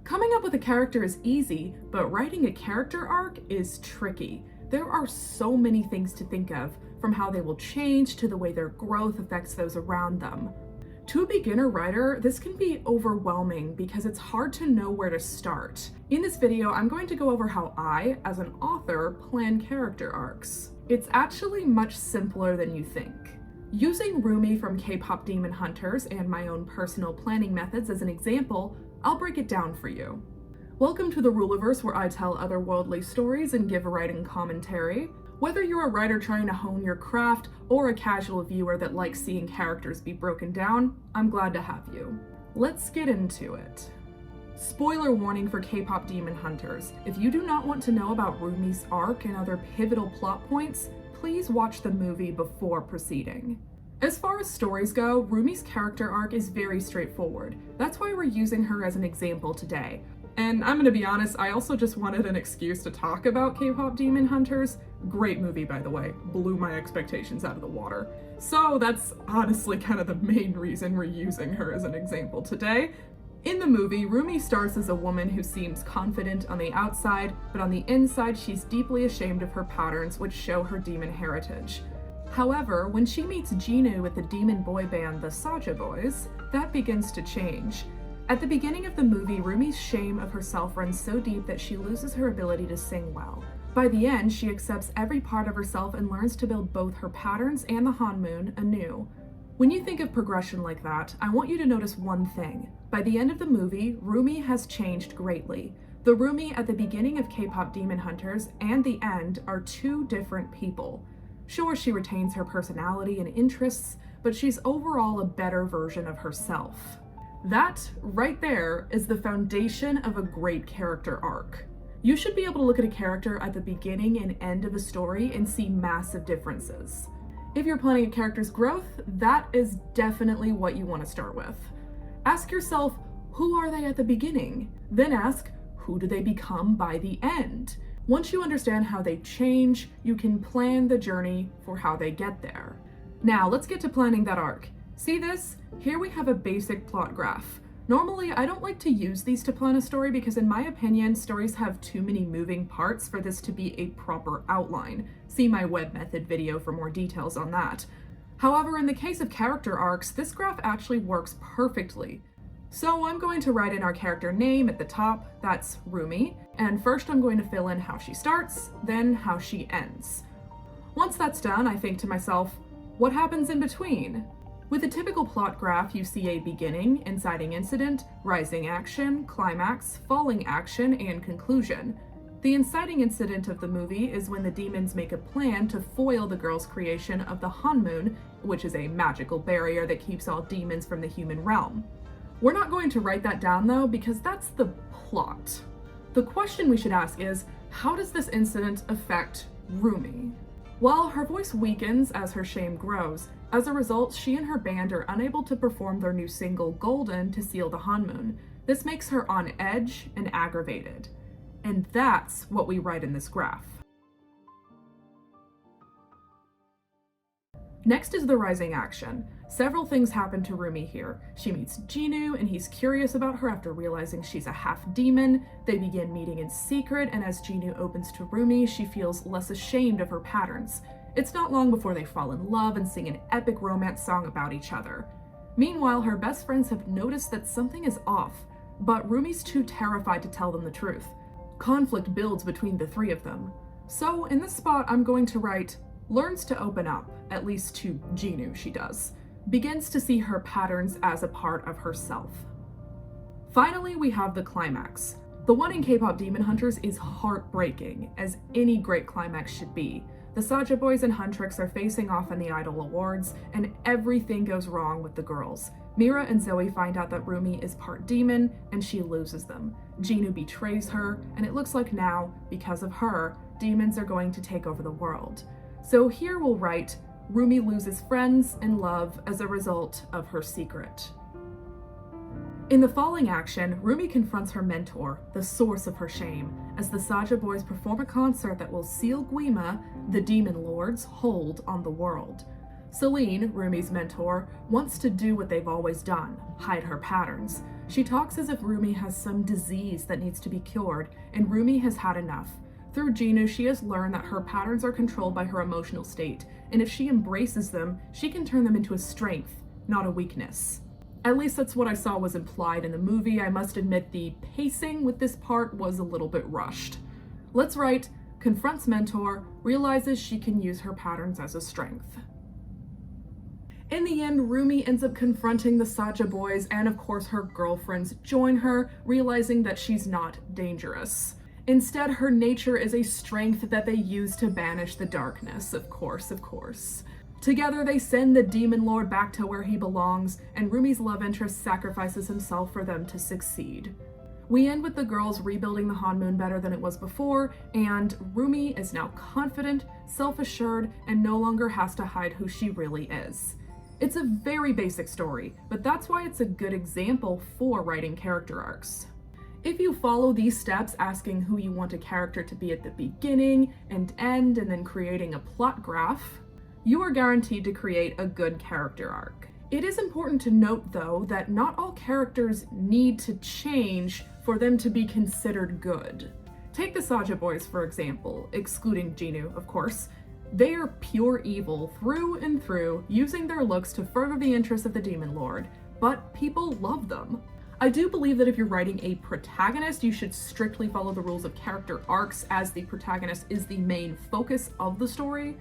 Coming up with a character is easy, but writing a character arc is tricky. There are so many things to think of, from how they will change to the way their growth affects those around them. To a beginner writer, this can be overwhelming because it's hard to know where to start. In this video, I'm going to go over how I, as an author, plan character arcs. It's actually much simpler than you think. Using Rumi from Kpop Demon Hunters and my own personal planning methods as an example, I'll break it down for you. Welcome to the Reulerverse, where I tell otherworldly stories and give a writing commentary. Whether you're a writer trying to hone your craft or a casual viewer that likes seeing characters be broken down, I'm glad to have you. Let's get into it. Spoiler warning for Kpop Demon Hunters. If you do not want to know about Rumi's arc and other pivotal plot points, please watch the movie before proceeding. As far as stories go, Rumi's character arc is very straightforward. That's why we're using her as an example today. And I'm gonna be honest, I also just wanted an excuse to talk about Kpop Demon Hunters. Great movie, by the way. Blew my expectations out of the water. So that's honestly kind of the main reason we're using her as an example today. In the movie, Rumi starts as a woman who seems confident on the outside, but on the inside she's deeply ashamed of her patterns, which show her demon heritage. However, when she meets Jinu with the demon boy band the Saja Boys, that begins to change. At the beginning of the movie, Rumi's shame of herself runs so deep that she loses her ability to sing well. By the end, she accepts every part of herself and learns to build both her patterns and the Hanmoon anew. When you think of progression like that, I want you to notice one thing. By the end of the movie, Rumi has changed greatly. The Rumi at the beginning of Kpop Demon Hunters and the end are two different people. Sure, she retains her personality and interests, but she's overall a better version of herself. That, right there, is the foundation of a great character arc. You should be able to look at a character at the beginning and end of a story and see massive differences. If you're planning a character's growth, that is definitely what you want to start with. Ask yourself, who are they at the beginning? Then ask, who do they become by the end? Once you understand how they change, you can plan the journey for how they get there. Now, let's get to planning that arc. See this? Here we have a basic plot graph. Normally, I don't like to use these to plan a story because in my opinion, stories have too many moving parts for this to be a proper outline. See my web method video for more details on that. However, in the case of character arcs, this graph actually works perfectly. So I'm going to write in our character name at the top, that's Rumi, and first I'm going to fill in how she starts, then how she ends. Once that's done, I think to myself, what happens in between? With a typical plot graph, you see a beginning, inciting incident, rising action, climax, falling action, and conclusion. The inciting incident of the movie is when the demons make a plan to foil the girl's creation of the Hanmoon, which is a magical barrier that keeps all demons from the human realm. We're not going to write that down though, because that's the plot. The question we should ask is, how does this incident affect Rumi? Well, her voice weakens as her shame grows. As a result, she and her band are unable to perform their new single, Golden, to seal the Hanmoon. This makes her on edge and aggravated. And that's what we write in this graph. Next is the rising action. Several things happen to Rumi here. She meets Jinu, and he's curious about her after realizing she's a half-demon. They begin meeting in secret, and as Jinu opens to Rumi, she feels less ashamed of her patterns. It's not long before they fall in love and sing an epic romance song about each other. Meanwhile, her best friends have noticed that something is off, but Rumi's too terrified to tell them the truth. Conflict builds between the three of them. So in this spot, I'm going to write, learns to open up, at least to Jinu she does. Begins to see her patterns as a part of herself. Finally, we have the climax. The one in Kpop Demon Hunters is heartbreaking, as any great climax should be. The Saja Boys and Huntrix are facing off in the Idol Awards, and everything goes wrong with the girls. Mira and Zoe find out that Rumi is part demon, and she loses them. Jinu betrays her, and it looks like now, because of her, demons are going to take over the world. So here we'll write, Rumi loses friends and love as a result of her secret. In the falling action, Rumi confronts her mentor, the source of her shame, as the Saja Boys perform a concert that will seal Guima, the demon lord's, hold on the world. Celine, Rumi's mentor, wants to do what they've always done, hide her patterns. She talks as if Rumi has some disease that needs to be cured, and Rumi has had enough. Through Jinu, she has learned that her patterns are controlled by her emotional state, and if she embraces them, she can turn them into a strength, not a weakness. At least that's what I saw was implied in the movie. I must admit the pacing with this part was a little bit rushed. Let's write, confronts mentor, realizes she can use her patterns as a strength. In the end, Rumi ends up confronting the Saja boys, and of course her girlfriends join her, realizing that she's not dangerous. Instead, her nature is a strength that they use to banish the darkness, of course. Together, they send the Demon Lord back to where he belongs, and Rumi's love interest sacrifices himself for them to succeed. We end with the girls rebuilding the Hanmoon better than it was before, and Rumi is now confident, self-assured, and no longer has to hide who she really is. It's a very basic story, but that's why it's a good example for writing character arcs. If you follow these steps, asking who you want a character to be at the beginning and end, and then creating a plot graph, you are guaranteed to create a good character arc. It is important to note, though, that not all characters need to change for them to be considered good. Take the Saja boys, for example, excluding Jinu, of course. They are pure evil through and through, using their looks to further the interests of the Demon Lord, but people love them. I do believe that if you're writing a protagonist, you should strictly follow the rules of character arcs, as the protagonist is the main focus of the story,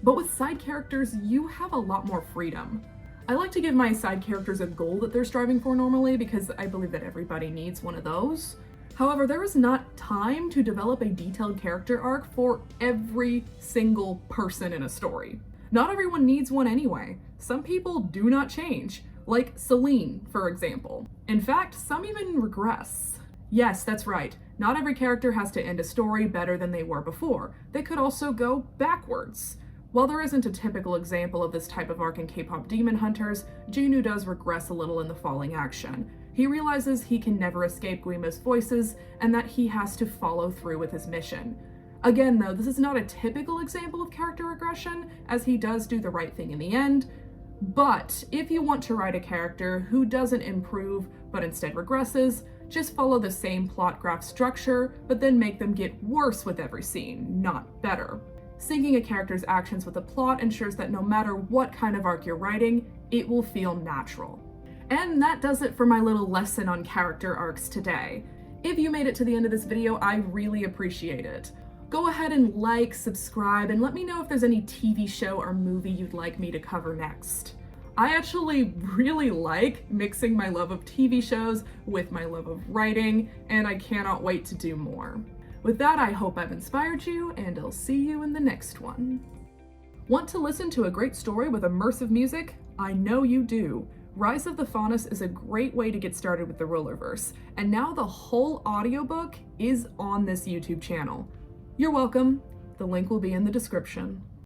but with side characters, you have a lot more freedom. I like to give my side characters a goal that they're striving for normally, because I believe that everybody needs one of those. However, there is not time to develop a detailed character arc for every single person in a story. Not everyone needs one anyway. Some people do not change, like Celine, for example. In fact, some even regress. Yes, that's right. Not every character has to end a story better than they were before. They could also go backwards. While there isn't a typical example of this type of arc in Kpop Demon Hunters, Jinu does regress a little in the falling action. He realizes he can never escape Guima's voices, and that he has to follow through with his mission. Again, though, this is not a typical example of character regression, as he does do the right thing in the end, but if you want to write a character who doesn't improve, but instead regresses, just follow the same plot graph structure, but then make them get worse with every scene, not better. Syncing a character's actions with the plot ensures that no matter what kind of arc you're writing, it will feel natural. And that does it for my little lesson on character arcs today. If you made it to the end of this video, I really appreciate it. Go ahead and like, subscribe, and let me know if there's any TV show or movie you'd like me to cover next. I actually really like mixing my love of TV shows with my love of writing, and I cannot wait to do more. With that, I hope I've inspired you, and I'll see you in the next one. Want to listen to a great story with immersive music? I know you do. Rise of the Faunus is a great way to get started with the Reulerverse, and now the whole audiobook is on this YouTube channel. You're welcome. The link will be in the description.